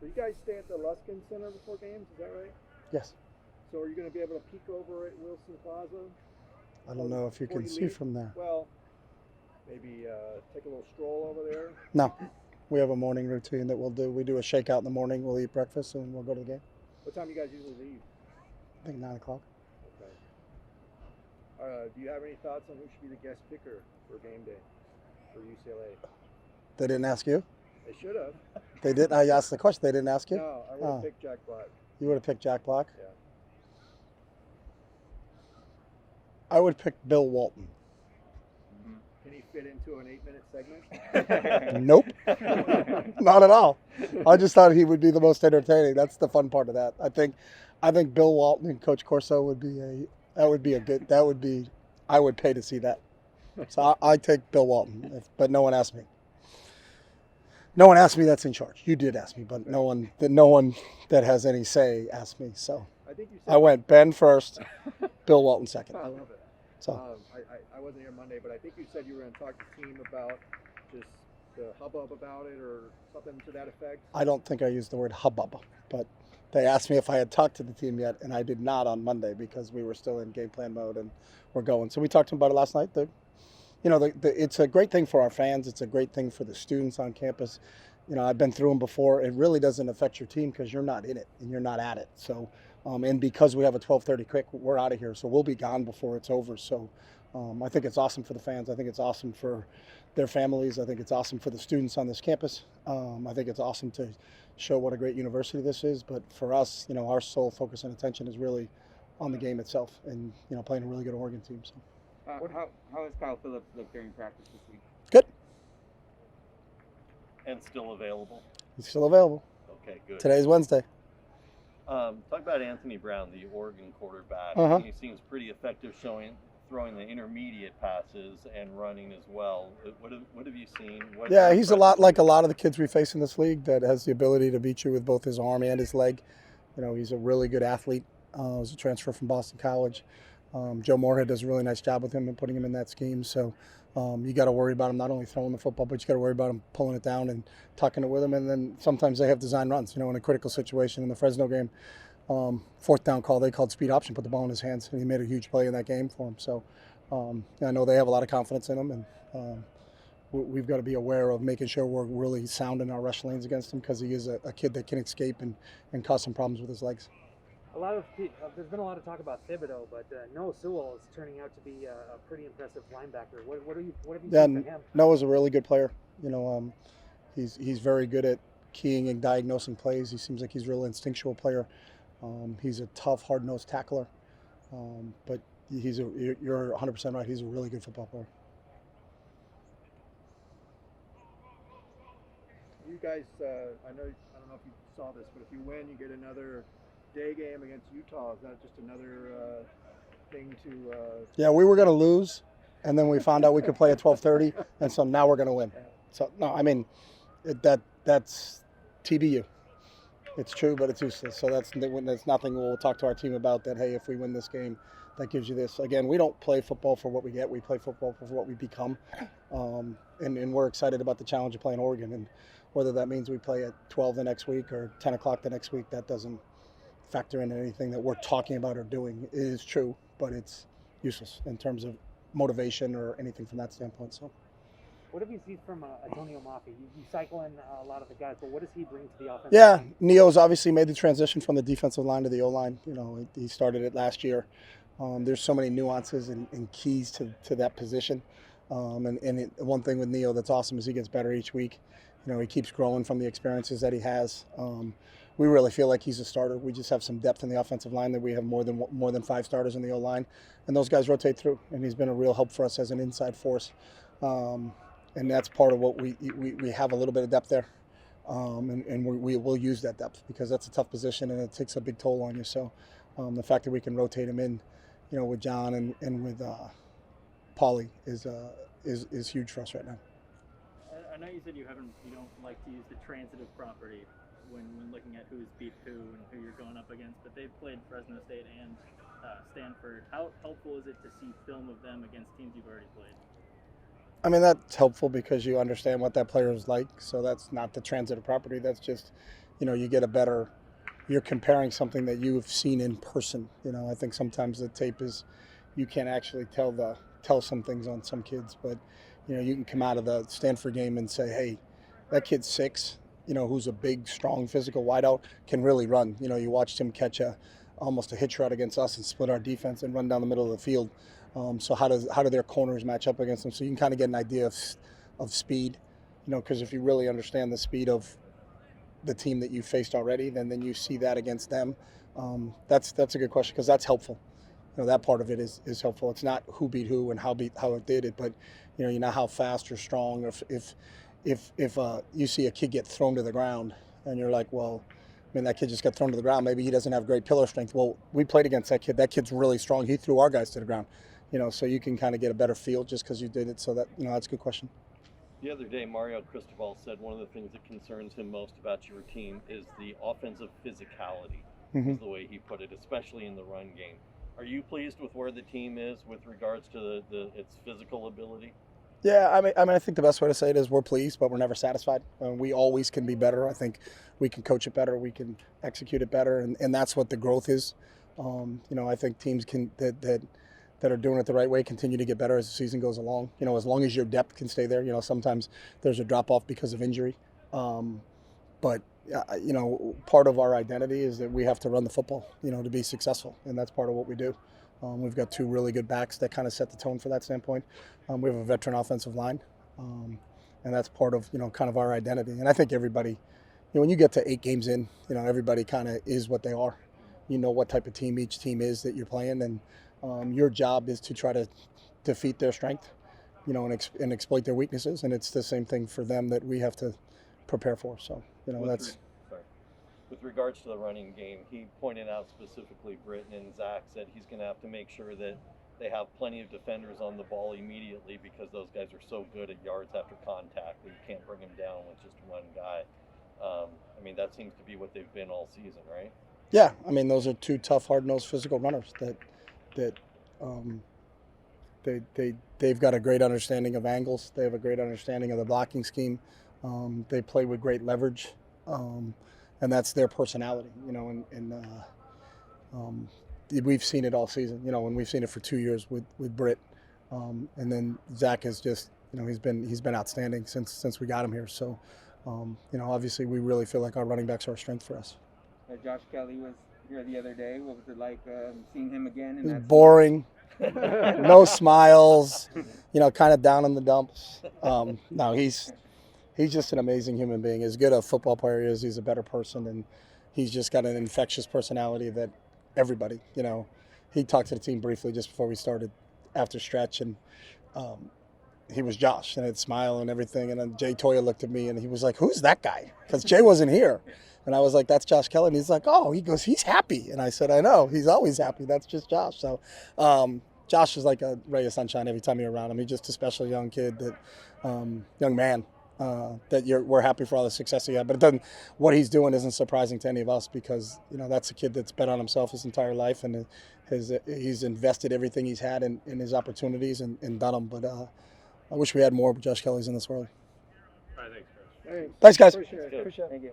So you guys stay at the Luskin Center before games, is that right? Yes. So are you going to be able to peek over at Wilson Plaza? I don't know if you can see from there. Well, maybe take a little stroll over there. No. We have a morning routine that we'll do. We do a shakeout in the morning. We'll eat breakfast and we'll go to the game. What time do you guys usually leave? I think 9 o'clock. Okay. Do you have any thoughts on who should be the guest picker for game day for UCLA? They didn't ask you? They should have. They didn't? I asked the question. They didn't ask you? No, I would have picked Jack Black. You would have picked Jack Black? Yeah. I would pick Bill Walton. Can he fit into an 8-minute segment? Nope. Not at all. I just thought he would be the most entertaining. That's the fun part of that. I think Bill Walton and Coach Corso would be I would pay to see that. So I take Bill Walton, but no one asked me. No one asked me that's in charge. You did ask me, but no one that has any say asked me. So I went Ben first, Bill Walton second. I love it. So I wasn't here Monday, but I think you said you were going to talk to the team about just the hubbub about it or something to that effect. I don't think I used the word hubbub, but they asked me if I had talked to the team yet, and I did not on Monday because we were still in game plan mode and we're going. So we talked to them about it last night. It's a great thing for our fans. It's a great thing for the students on campus. I've been through them before. It really doesn't affect your team because you're not in it and you're not at it. So, and because we have a 12:30 kick, we're out of here. So we'll be gone before it's over. So I think it's awesome for the fans. I think it's awesome for their families. I think it's awesome for the students on this campus. I think it's awesome to show what a great university this is. But for us, our sole focus and attention is really on the game itself and, playing a really good Oregon team. So. How has Kyle Phillips looked during practice this week? Good. And still available? He's still available. Okay, good. Today's Wednesday. Talk about Anthony Brown, the Oregon quarterback. He seems pretty effective throwing the intermediate passes and running as well. What have you seen? He's a lot like a lot of the kids we face in this league that has the ability to beat you with both his arm and his leg. He's a really good athlete. He's a transfer from Boston College. Joe Moorhead does a really nice job with him and putting him in that scheme. So you got to worry about him not only throwing the football, but you got to worry about him pulling it down and tucking it with him. And then sometimes they have design runs. In a critical situation in the Fresno game, fourth down call, they called speed option, put the ball in his hands, and he made a huge play in that game for him. So I know they have a lot of confidence in him, and we've got to be aware of making sure we're really sound in our rush lanes against him because he is a kid that can escape and cause some problems with his legs. There's been a lot of talk about Thibodeau, but Noah Sewell is turning out to be a pretty impressive linebacker. What have you seen from him? Noah's a really good player. He's very good at keying and diagnosing plays. He seems like he's a real instinctual player. He's a tough, hard-nosed tackler. But you're 100% right. He's a really good football player. You guys, I don't know if you saw this, but if you win, you get another day game against Utah. Is that just another thing to? Yeah, we were going to lose, and then we found out we could play at 12:30, and so now we're going to win. So no, I mean, that's TBU. It's true, but it's useless. So that's nothing we'll talk to our team about. That hey, if we win this game, that gives you this. Again, we don't play football for what we get. We play football for what we become, and we're excited about the challenge of playing Oregon. And whether that means we play at 12 the next week or 10 o'clock the next week, that doesn't factor into anything that we're talking about or doing. It is true, but it's useless in terms of motivation or anything from that standpoint. So, what have you seen from Antonio Mafi? You cycle in a lot of the guys, but what does he bring to the offense? Yeah, Neo's obviously made the transition from the defensive line to the O-line. He started it last year. There's so many nuances and keys to that position. One thing with Neo that's awesome is he gets better each week. He keeps growing from the experiences that he has. We really feel like he's a starter. We just have some depth in the offensive line that we have more than 5 starters in the O-line, and those guys rotate through. And he's been a real help for us as an inside force, and that's part of what we have a little bit of depth there, and we will use that depth because that's a tough position and it takes a big toll on you. So the fact that we can rotate him in, with John and with Paulie is huge for us right now. I know you said you don't like to use the transitive property when looking at who's beat who and who you're going up against, but they've played Fresno State and Stanford. How helpful is it to see film of them against teams you've already played? I mean, that's helpful because you understand what that player is like. So that's not the transitive property. That's just you get a better. You're comparing something that you've seen in person. I think sometimes the tape is, you can't actually tell some things on some kids, but you can come out of the Stanford game and say, hey, that kid's 6, who's a big, strong, physical wideout, can really run. You watched him catch almost a hitch route against us and split our defense and run down the middle of the field. So how do their corners match up against them? So you can kind of get an idea of speed, because if you really understand the speed of the team that you faced already, then you see that against them. That's a good question, because that's helpful. That part of it is helpful. It's not who beat who and how it did it, but you know how fast or strong. Or if you see a kid get thrown to the ground and you're like, well, I mean, that kid just got thrown to the ground. Maybe he doesn't have great pillar strength. Well, we played against that kid. That kid's really strong. He threw our guys to the ground. So you can kind of get a better feel just because you did it. So that's a good question. The other day, Mario Cristobal said one of the things that concerns him most about your team is the offensive physicality, is the way he put it, especially in the run game. Are you pleased with where the team is with regards to its physical ability? Yeah, I mean, I think the best way to say it is we're pleased, but we're never satisfied. We always can be better. I think we can coach it better, we can execute it better, and that's what the growth is. I think teams that are doing it the right way continue to get better as the season goes along. As long as your depth can stay there. Sometimes there's a drop off because of injury, but part of our identity is that we have to run the football, to be successful, and that's part of what we do. We've got 2 really good backs that kind of set the tone for that standpoint. We have a veteran offensive line, and that's part of kind of our identity. And I think everybody, when you get to 8 games in, everybody kind of is what they are. What type of team each team is that you're playing, and your job is to try to defeat their strength, and exploit their weaknesses. And it's the same thing for them that we have to prepare for. So that's. With regards to the running game, he pointed out specifically Britton and Zach said he's going to have to make sure that they have plenty of defenders on the ball immediately because those guys are so good at yards after contact that you can't bring them down with just one guy. I mean, that seems to be what they've been all season, right? Yeah, I mean, those are 2 tough, hard-nosed physical runners they've got a great understanding of angles. They have a great understanding of the blocking scheme. They play with great leverage. And that's their personality, and we've seen it all season, and we've seen it for 2 years with Britt, and then Zach is just, he's been outstanding since we got him here. So, obviously we really feel like our running backs are a strength for us. Josh Kelley was here the other day. What was it like seeing him again? It was boring, no smiles, kind of down in the dumps. No, He's just an amazing human being. As good a football player he is, he's a better person, and he's just got an infectious personality that everybody, he talked to the team briefly just before we started after stretch, and he was Josh, and I'd smile and everything, and then Jay Toya looked at me, and he was like, who's that guy? Because Jay wasn't here, and I was like, that's Josh Kelley, and he's like, oh, he goes, he's happy, and I said, I know, he's always happy, that's just Josh. So Josh is like a ray of sunshine every time you're around him. He's just a special young kid, young man. We're happy for all the success he had, but what he's doing isn't surprising to any of us because that's a kid that's bet on himself his entire life and he's invested everything he's had in his opportunities and done them. But I wish we had more Josh Kelleys in this world. All right, thanks, Chris. Thanks, guys. Appreciate it. Thank you.